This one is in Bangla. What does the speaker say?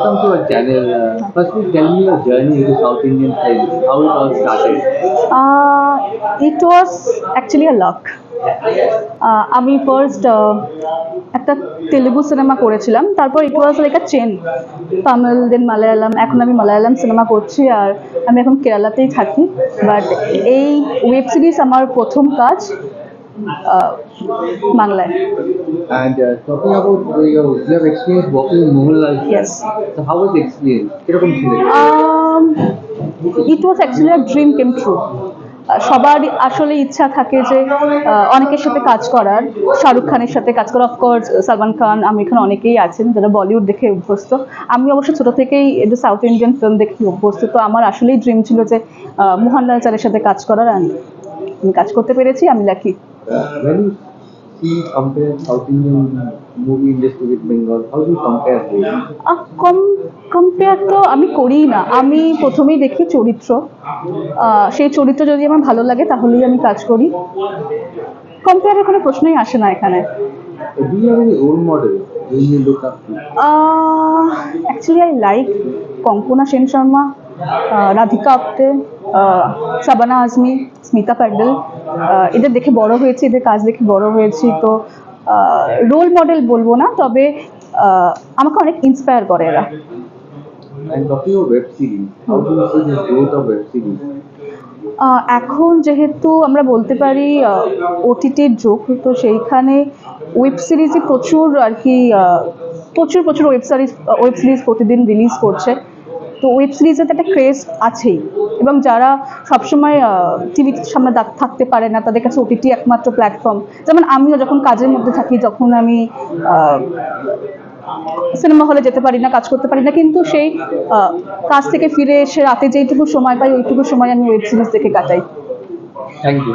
Welcome to our channel. Firstly, tell me your journey into South Indian films. How it all started. It was actually a luck. আমি ফার্স্ট একটা তেলুগু সিনেমা করেছিলাম, তারপর it was like a chain, Tamil then Malayalam. এখন আমি মালায়ালাম সিনেমা করছি, আর আমি এখন কেরালাতেই থাকি। বাট এই ওয়েব সিরিজ আমার প্রথম কাজ বাংলায়। And talking about you have experience working in Mohanlal. Yes. So how was the experience? কিরকম ছিল? It was actually a dream came true. সবারই আসলে ইচ্ছা থাকে যে অনেকের সাথে কাজ করার, শাহরুখ খানের সাথে কাজ করা, অফকোর্স সালমান খান, আমির খান, অনেকেই আছেন যারা বলিউড দেখে অভ্যস্ত। আমি অবশ্য ছোট থেকেই একটু সাউথ ইন্ডিয়ান ফিল্ম দেখে অভ্যস্ত, তো আমার আসলেই ড্রিম ছিল যে মোহনলাল স্যারের সাথে কাজ করার, আর আমি কাজ করতে পেরেছি, আমি lucky. When you see compare South Indian movie industry with Bengal, how do you compare both? Compare তো আমি করিই না, আমি প্রথমেই দেখি চরিত্র। সেই চরিত্র যদি আমার ভালো লাগে তাহলেই আমি কাজ করি। কম্পেয়ারের কোনো প্রশ্নই আসে না এখানে। Do you have any role model whom you look up to? Actually, I like Konkona Sen Sharma, Radhika Apte, Shabana Azmi, Smita Patil. এদের দেখে বড় হয়েছি, এদের কাজ দেখে বড় হয়েছি। তো রোল মডেল বলবো না, তবে আমাকে অনেক ইন্সপায়ার করে এরা। And talking about web series, how do you see the growth of web series? এখন যেহেতু আমরা বলতে পারি ওটিটির যুগ, তো সেইখানে ওয়েব সিরিজই প্রচুর আর কি, প্রচুর ওয়েব সিরিজ প্রতিদিন রিলিজ করছে। তো ওয়েব সিরিজের একটা ক্রেজ আছেই, এবং যারা সবসময় টিভির সামনে থাকতে পারে না, তাদের কাছে ওটিটি একমাত্র প্ল্যাটফর্ম। যেমন আমিও যখন কাজের মধ্যে থাকি, যখন আমি সিনেমা হলে যেতে পারি না, কাজ করতে পারি না, কিন্তু সেই কাজ থেকে ফিরে এসে রাতে যেইটুকু সময় পাই, ওইটুকু সময় আমি ওয়েব সিরিজ দেখে কাটাই। Thank you.